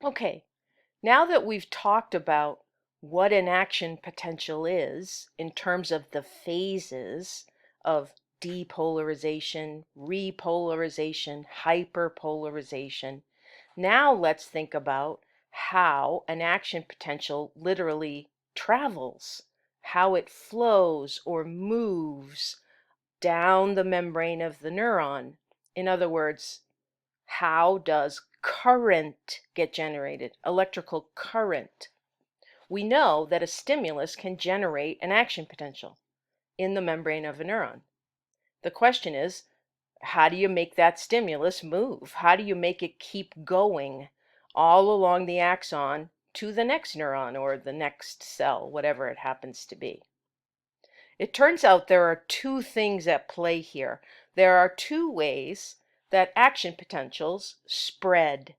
Okay, now that we've talked about what an action potential is in terms of the phases of depolarization, repolarization, hyperpolarization, now let's think about how an action potential literally travels, how it flows or moves down the membrane of the neuron. In other words, how does current get generated? Electrical current. We know that a stimulus can generate an action potential in the membrane of a neuron. The question is, how do you make that stimulus move? How do you make it keep going all along the axon to the next neuron or the next cell, whatever it happens to be? It turns out there are two things at play here. There are two ways that action potentials spread.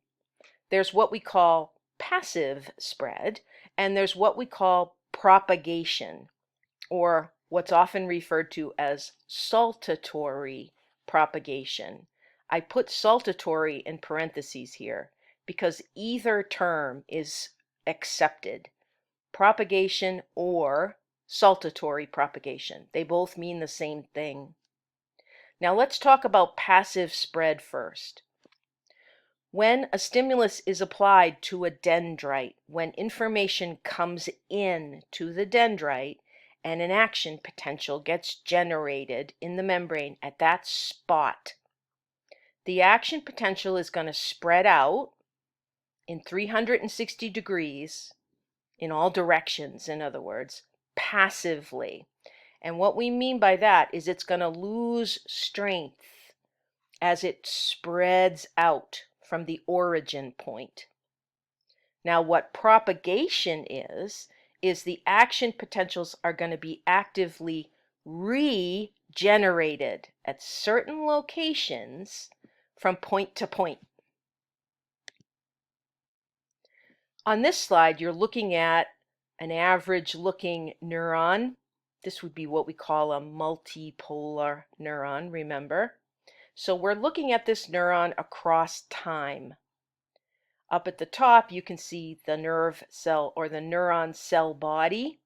There's what we call passive spread, and there's what we call propagation, or what's often referred to as saltatory propagation. I put saltatory in parentheses here because either term is accepted, propagation or saltatory propagation. They both mean the same thing. Now let's talk about passive spread first. When a stimulus is applied to a dendrite, when information comes in to the dendrite and an action potential gets generated in the membrane at that spot, the action potential is going to spread out in 360 degrees in all directions, in other words, passively. And what we mean by that is it's going to lose strength as it spreads out from the origin point. Now, what propagation is the action potentials are going to be actively regenerated at certain locations from point to point. On this slide, you're looking at an average looking neuron. This would be what we call a multipolar neuron, remember? So we're looking at this neuron across time. Up at the top, you can see the nerve cell or the neuron cell body.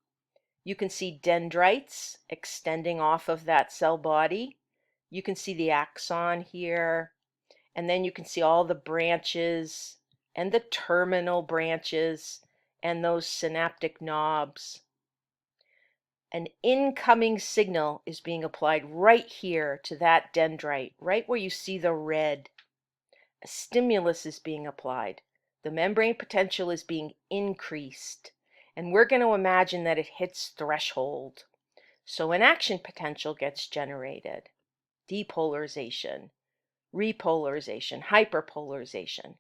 You can see dendrites extending off of that cell body. You can see the axon here, and then you can see all the branches and the terminal branches and those synaptic knobs. An incoming signal is being applied right here to that dendrite, right where you see the red. A stimulus is being applied. The membrane potential is being increased, and we're going to imagine that it hits threshold. So an action potential gets generated. Depolarization, repolarization, hyperpolarization.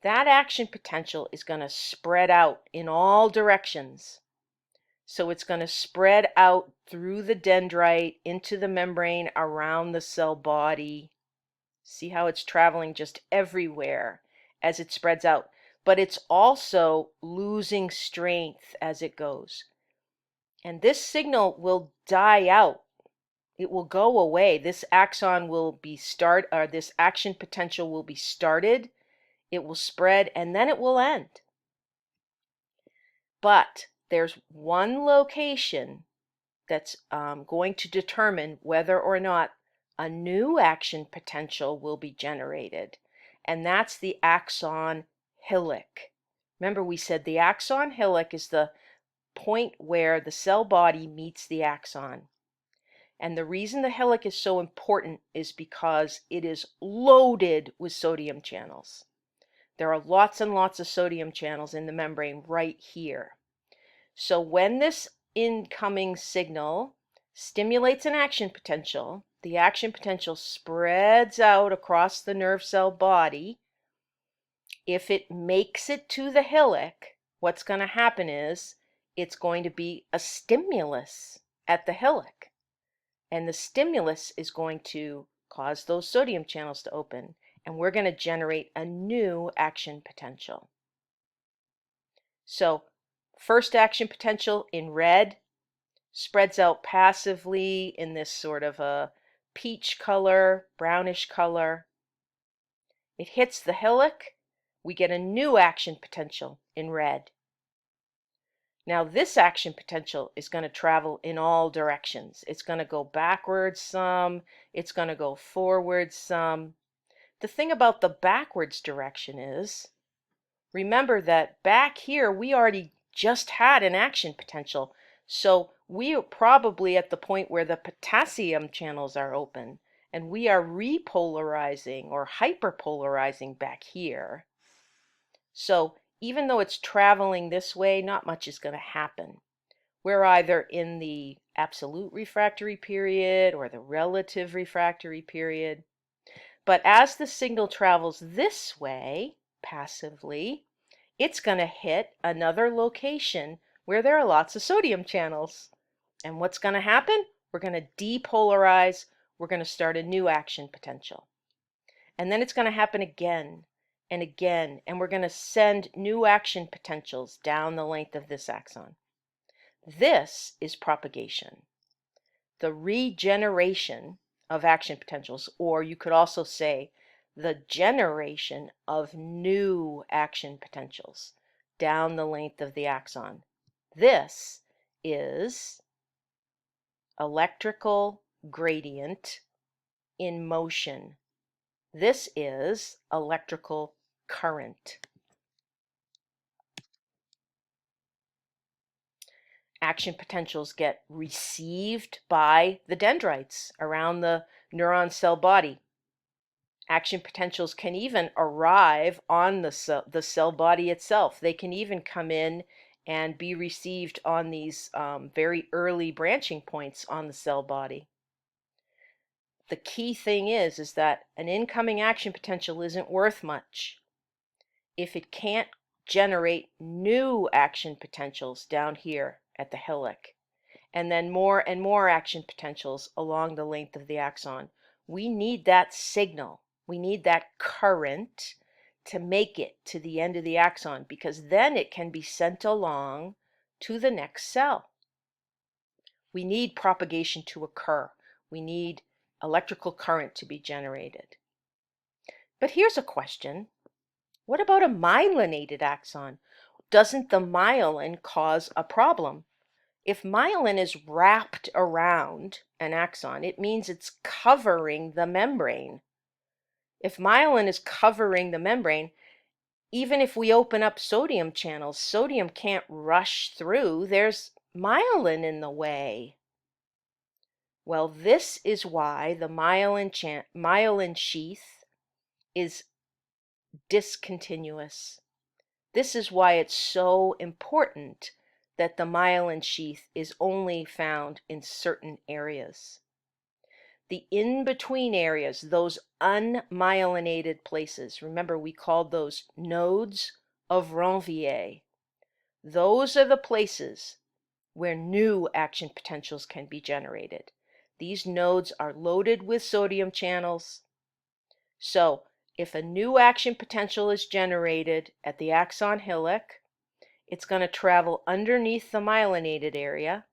That action potential is going to spread out in all directions. So it's going to spread out through the dendrite into the membrane around the cell body. See how it's traveling just everywhere as it spreads out. But it's also losing strength as it goes. And this signal will die out. It will go away. This axon will be this action potential will be started. It will spread and then it will end. But there's one location that's going to determine whether or not a new action potential will be generated, and that's the axon hillock. Remember, we said the axon hillock is the point where the cell body meets the axon. And the reason the hillock is so important is because it is loaded with sodium channels. There are lots and lots of sodium channels in the membrane right here. So when this incoming signal stimulates an action potential, the action potential spreads out across the nerve cell body. If it makes it to the hillock, what's going to happen is it's going to be a stimulus at the hillock. And the stimulus is going to cause those sodium channels to open, and we're going to generate a new action potential. So first action potential in red spreads out passively in this sort of a peach color, brownish color. It hits the hillock, we get a new action potential in red. Now this action potential is going to travel in all directions. It's going to go backwards some, it's going to go forwards some. The thing about the backwards direction is, remember that back here we already just had an action potential. So we are probably at the point where the potassium channels are open, and we are repolarizing or hyperpolarizing back here. So even though it's traveling this way, not much is going to happen. We're either in the absolute refractory period or the relative refractory period. But as the signal travels this way, passively, it's going to hit another location where there are lots of sodium channels. And what's going to happen? We're going to depolarize. We're going to start a new action potential. And then it's going to happen again and again. And we're going to send new action potentials down the length of this axon. This is propagation. The regeneration of action potentials, or you could also say the generation of new action potentials down the length of the axon. This is electrical gradient in motion. This is electrical current. Action potentials get received by the dendrites around the neuron cell body. Action potentials can even arrive on the cell body itself. They can even come in and be received on these very early branching points on the cell body. The key thing is that an incoming action potential isn't worth much if it can't generate new action potentials down here at the hillock, and then more and more action potentials along the length of the axon. We need that signal. We need that current to make it to the end of the axon, because then it can be sent along to the next cell. We need propagation to occur. We need electrical current to be generated. But here's a question. What about a myelinated axon? Doesn't the myelin cause a problem? If myelin is wrapped around an axon, it means it's covering the membrane. If myelin is covering the membrane, even if we open up sodium channels, sodium can't rush through. There's myelin in the way. Well, this is why the myelin sheath is discontinuous. This is why it's so important that the myelin sheath is only found in certain areas. The in-between areas, those unmyelinated places, remember we called those nodes of Ranvier. Those are the places where new action potentials can be generated. These nodes are loaded with sodium channels. So if a new action potential is generated at the axon hillock, it's going to travel underneath the myelinated area,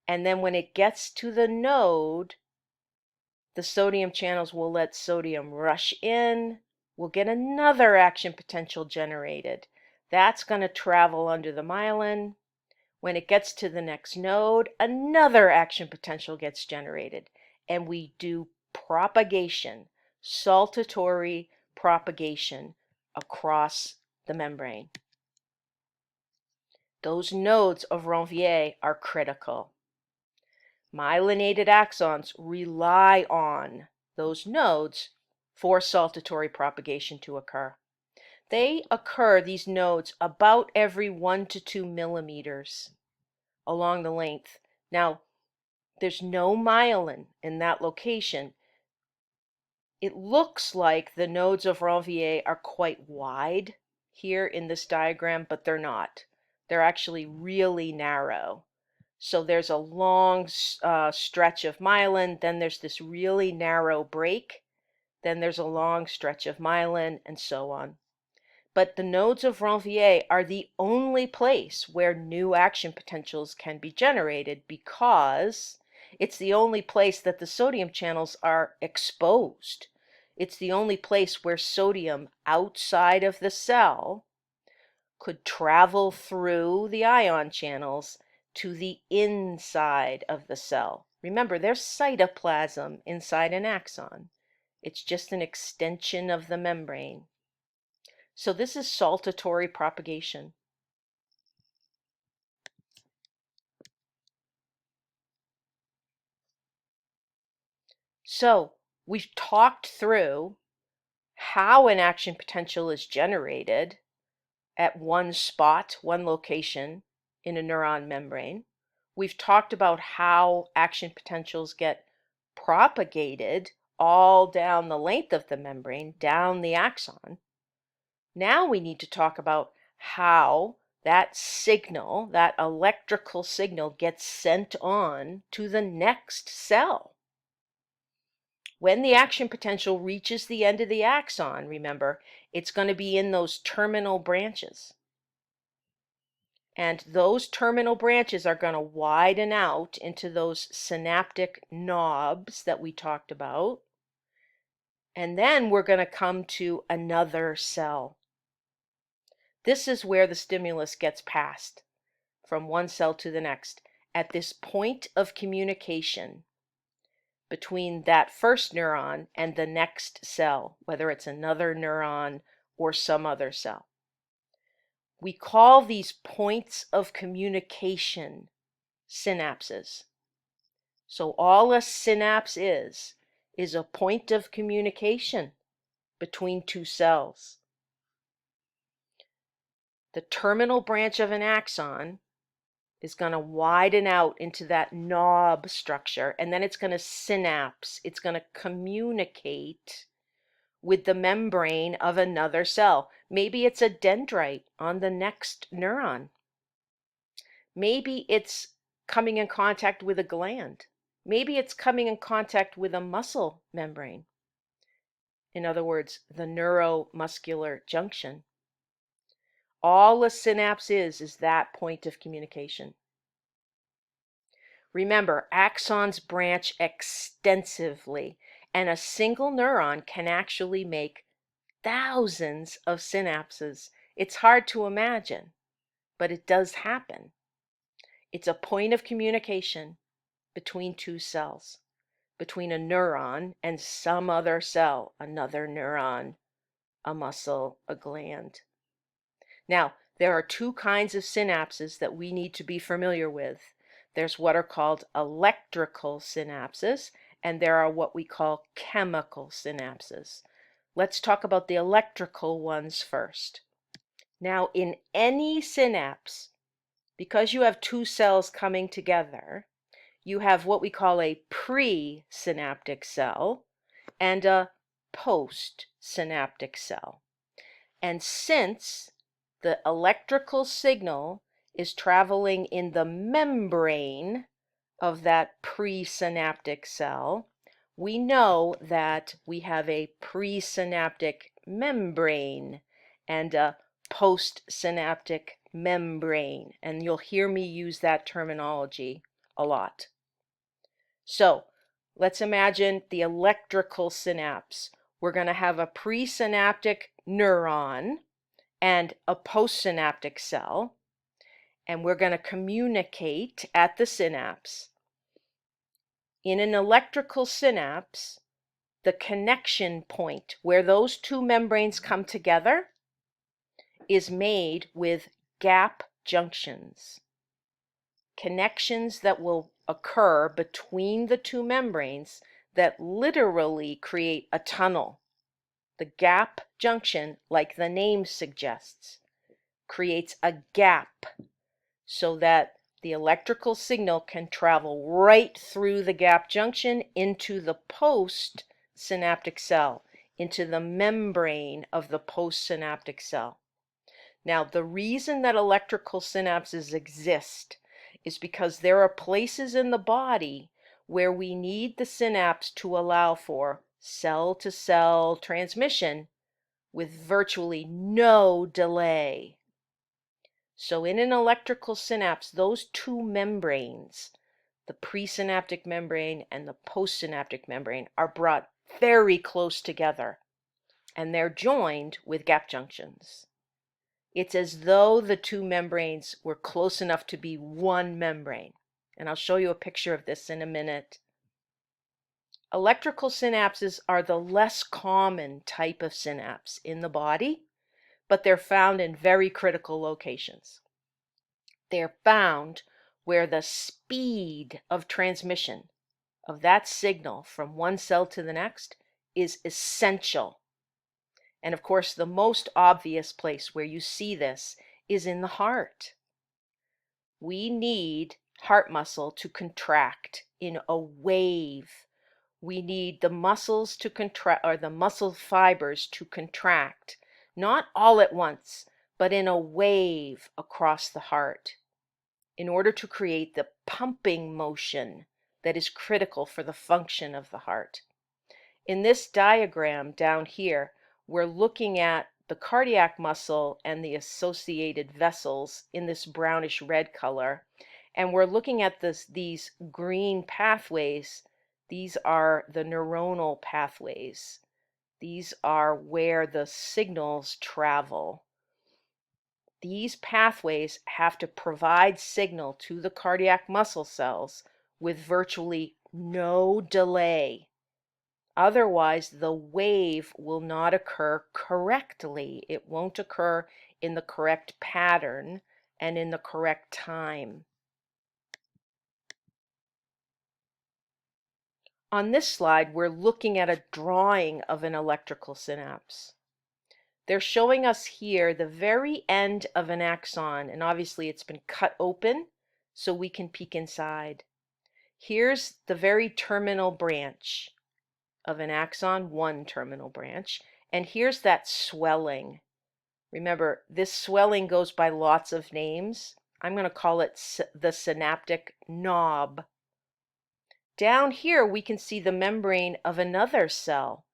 and then when it gets to the node, the sodium channels will let sodium rush in. We'll get another action potential generated. That's going to travel under the myelin. When it gets to the next node, another action potential gets generated, and we do propagation, saltatory propagation across the membrane. Those nodes of Ranvier are critical. Myelinated axons rely on those nodes for saltatory propagation to occur. They occur, these nodes, about every 1 to 2 millimeters along the length. Now, there's no myelin in that location. It looks like the nodes of Ranvier are quite wide here in this diagram, but they're not. They're actually really narrow. So there's a long stretch of myelin, then there's this really narrow break, then there's a long stretch of myelin, and so on. But the nodes of Ranvier are the only place where new action potentials can be generated, because it's the only place that the sodium channels are exposed. It's the only place where sodium outside of the cell could travel through the ion channels to the inside of the cell. Remember, there's cytoplasm inside an axon. It's just an extension of the membrane. So this is saltatory propagation. So we've talked through how an action potential is generated at one spot, one location in a neuron membrane. We've talked about how action potentials get propagated all down the length of the membrane, down the axon. Now we need to talk about how that signal, that electrical signal, gets sent on to the next cell. When the action potential reaches the end of the axon, remember, it's going to be in those terminal branches. And those terminal branches are going to widen out into those synaptic knobs that we talked about. And then we're going to come to another cell. This is where the stimulus gets passed from one cell to the next at this point of communication between that first neuron and the next cell, whether it's another neuron or some other cell. We call these points of communication synapses. So all a synapse is a point of communication between two cells. The terminal branch of an axon is going to widen out into that knob structure, and then it's going to synapse. It's going to communicate with the membrane of another cell. Maybe it's a dendrite on the next neuron. Maybe it's coming in contact with a gland. Maybe it's coming in contact with a muscle membrane. In other words, the neuromuscular junction. All a synapse is that point of communication. Remember, axons branch extensively, and a single neuron can actually make thousands of synapses. It's hard to imagine, but it does happen. It's a point of communication between two cells, between a neuron and some other cell, another neuron, a muscle, a gland. Now, there are two kinds of synapses that we need to be familiar with. There's what are called electrical synapses, and there are what we call chemical synapses. Let's talk about the electrical ones first. Now, in any synapse, because you have two cells coming together, you have what we call a presynaptic cell and a postsynaptic cell. And since the electrical signal is traveling in the membrane of that presynaptic cell, we know that we have a presynaptic membrane and a postsynaptic membrane. And you'll hear me use that terminology a lot. So let's imagine the electrical synapse. We're going to have a presynaptic neuron and a postsynaptic cell, and we're going to communicate at the synapse. In an electrical synapse, the connection point where those two membranes come together is made with gap junctions. Connections that will occur between the two membranes that literally create a tunnel. The gap junction, like the name suggests, creates a gap so that the electrical signal can travel right through the gap junction into the postsynaptic cell, into the membrane of the postsynaptic cell. Now, the reason that electrical synapses exist is because there are places in the body where we need the synapse to allow for cell-to-cell transmission with virtually no delay. So in an electrical synapse, those two membranes, the presynaptic membrane and the postsynaptic membrane, are brought very close together, and they're joined with gap junctions. It's as though the two membranes were close enough to be one membrane. And I'll show you a picture of this in a minute. Electrical synapses are the less common type of synapse in the body, but they're found in very critical locations. They're found where the speed of transmission of that signal from one cell to the next is essential. And of course, the most obvious place where you see this is in the heart. We need heart muscle to contract in a wave. We need the muscles to contract, or the muscle fibers to contract, not all at once, but in a wave across the heart, in order to create the pumping motion that is critical for the function of the heart. In this diagram down here, we're looking at the cardiac muscle and the associated vessels in this brownish red color, and we're looking at these green pathways. These are the neuronal pathways. These are where the signals travel. These pathways have to provide signal to the cardiac muscle cells with virtually no delay. Otherwise, the wave will not occur correctly. It won't occur in the correct pattern and in the correct time. On this slide, we're looking at a drawing of an electrical synapse. They're showing us here the very end of an axon, and obviously it's been cut open so we can peek inside. Here's the very terminal branch of an axon, one terminal branch, and here's that swelling. Remember, this swelling goes by lots of names. I'm going to call it the synaptic knob. Down here we can see the membrane of another cell,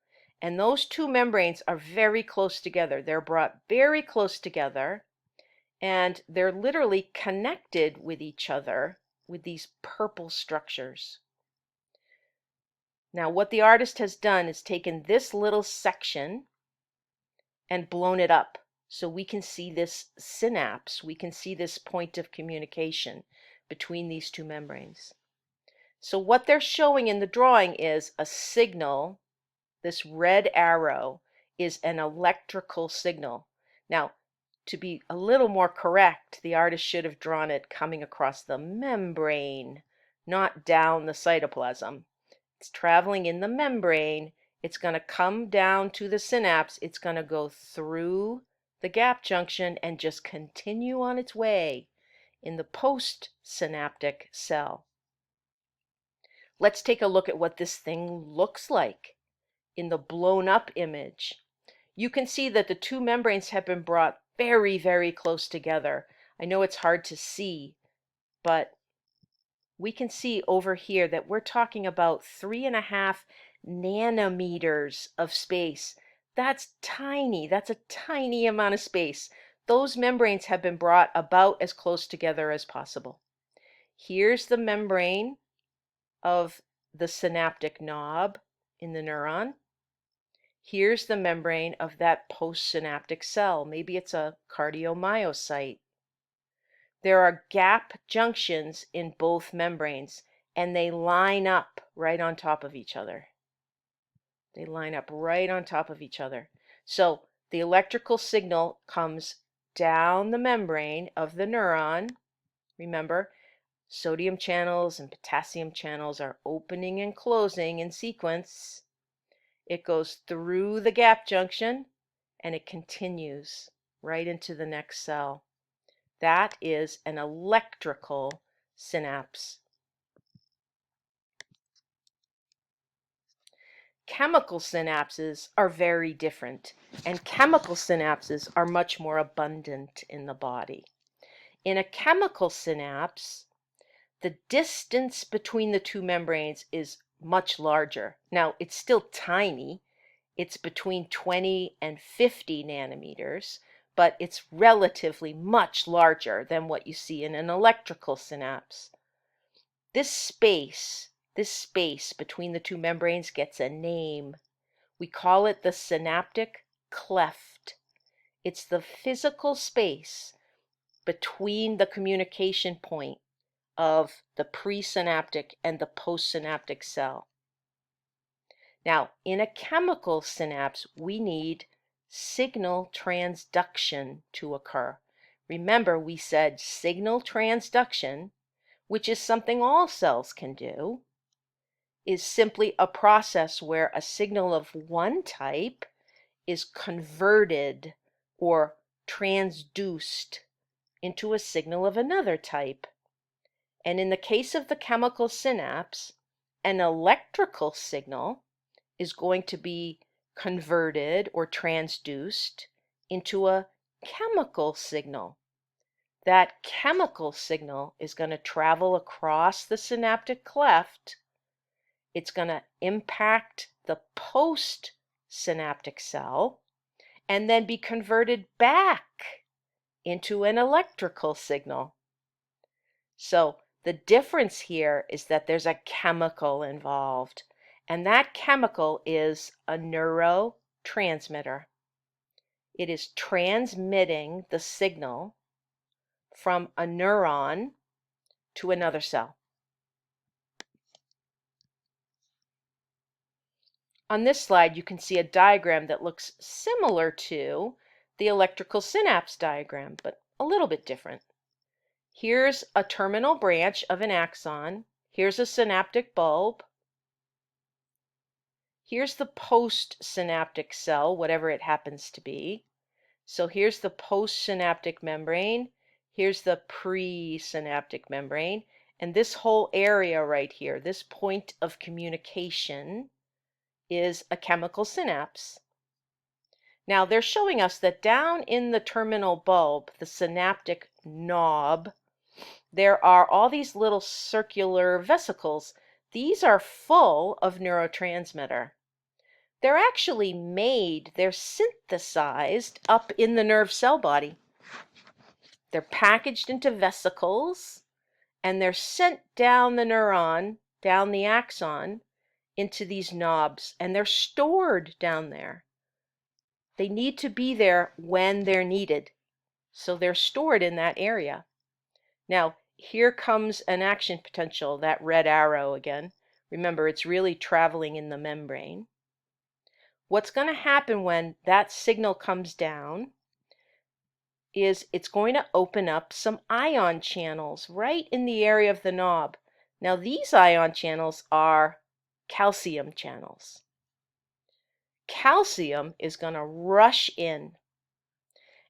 and those two membranes are very close together. They're brought very close together, and they're literally connected with each other with these purple structures. Now, what the artist has done is taken this little section and blown it up so we can see this synapse, we can see this point of communication between these two membranes. So what they're showing in the drawing is a signal. This red arrow is an electrical signal. Now, to be a little more correct, the artist should have drawn it coming across the membrane, not down the cytoplasm. It's traveling in the membrane. It's going to come down to the synapse. It's going to go through the gap junction and just continue on its way in the postsynaptic cell. Let's take a look at what this thing looks like in the blown up image. You can see that the two membranes have been brought very, very close together. I know it's hard to see, but we can see over here that we're talking about 3.5 nanometers of space. That's tiny. That's a tiny amount of space. Those membranes have been brought about as close together as possible. Here's the membrane of the synaptic knob in the neuron. Here's the membrane of that postsynaptic cell. Maybe it's a cardiomyocyte. There are gap junctions in both membranes, and they line up right on top of each other. They line up right on top of each other. So the electrical signal comes down the membrane of the neuron. Remember, sodium channels and potassium channels are opening and closing in sequence. It goes through the gap junction, and it continues right into the next cell. That is an electrical synapse. Chemical synapses are very different, and chemical synapses are much more abundant in the body. In a chemical synapse, the distance between the two membranes is much larger. Now, it's still tiny. It's between 20 and 50 nanometers, but it's relatively much larger than what you see in an electrical synapse. This space between the two membranes gets a name. We call it the synaptic cleft. It's the physical space between the communication point of the presynaptic and the postsynaptic cell. Now, in a chemical synapse, we need signal transduction to occur. Remember, we said signal transduction, which is something all cells can do, is simply a process where a signal of one type is converted or transduced into a signal of another type. And in the case of the chemical synapse, an electrical signal is going to be converted or transduced into a chemical signal. That chemical signal is going to travel across the synaptic cleft. It's going to impact the postsynaptic cell and then be converted back into an electrical signal. So the difference here is that there's a chemical involved, and that chemical is a neurotransmitter. It is transmitting the signal from a neuron to another cell. On this slide, you can see a diagram that looks similar to the electrical synapse diagram, but a little bit different. Here's a terminal branch of an axon. Here's a synaptic bulb. Here's the postsynaptic cell, whatever it happens to be. So here's the postsynaptic membrane. Here's the presynaptic membrane. And this whole area right here, this point of communication, is a chemical synapse. Now they're showing us that down in the terminal bulb, the synaptic knob, there are all these little circular vesicles. These are full of neurotransmitter. They're actually made, they're synthesized up in the nerve cell body. They're packaged into vesicles and they're sent down the neuron, down the axon, into these knobs, and they're stored down there. They need to be there when they're needed, so they're stored in that area. Now, here comes an action potential, that red arrow again. Remember, it's really traveling in the membrane. What's going to happen when that signal comes down is it's going to open up some ion channels right in the area of the knob. Now, these ion channels are calcium channels. Calcium is going to rush in,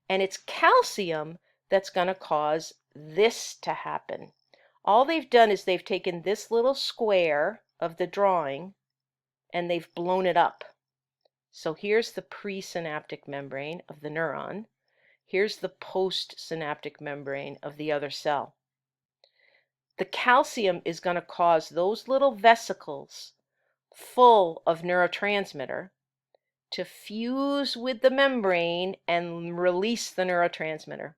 and it's calcium that's going to cause this to happen. All they've done is they've taken this little square of the drawing and they've blown it up. So here's the presynaptic membrane of the neuron. Here's the postsynaptic membrane of the other cell. The calcium is going to cause those little vesicles full of neurotransmitter to fuse with the membrane and release the neurotransmitter.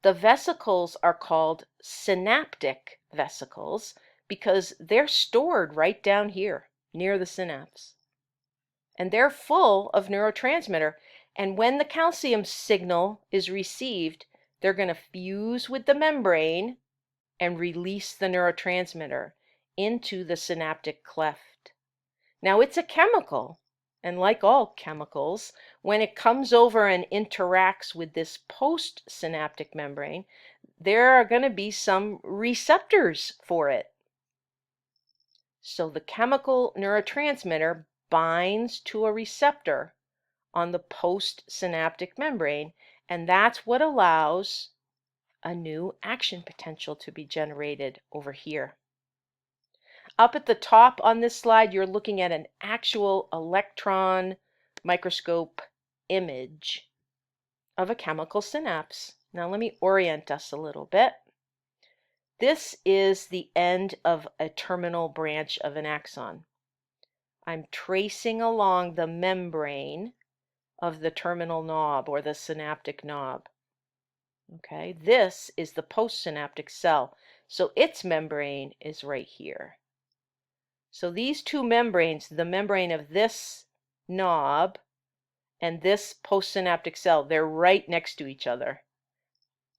The vesicles are called synaptic vesicles because they're stored right down here near the synapse. And they're full of neurotransmitter. And when the calcium signal is received, they're going to fuse with the membrane and release the neurotransmitter into the synaptic cleft. Now, it's a chemical, and like all chemicals, when it comes over and interacts with this postsynaptic membrane, there are going to be some receptors for it. So the chemical neurotransmitter binds to a receptor on the postsynaptic membrane, and that's what allows a new action potential to be generated over here. Up at the top on this slide, you're looking at an actual electron microscope image of a chemical synapse. Now let me orient us a little bit. This is the end of a terminal branch of an axon. I'm tracing along the membrane of the terminal knob or the synaptic knob. Okay, this is the postsynaptic cell, so its membrane is right here. So these two membranes, the membrane of this knob and this postsynaptic cell, they're right next to each other.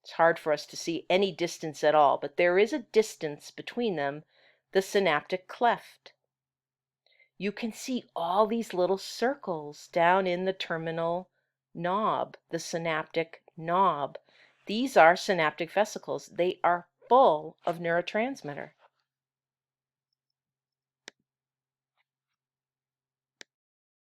It's hard for us to see any distance at all, but there is a distance between them, the synaptic cleft. You can see all these little circles down in the terminal knob, the synaptic knob. These are synaptic vesicles. They are full of neurotransmitter.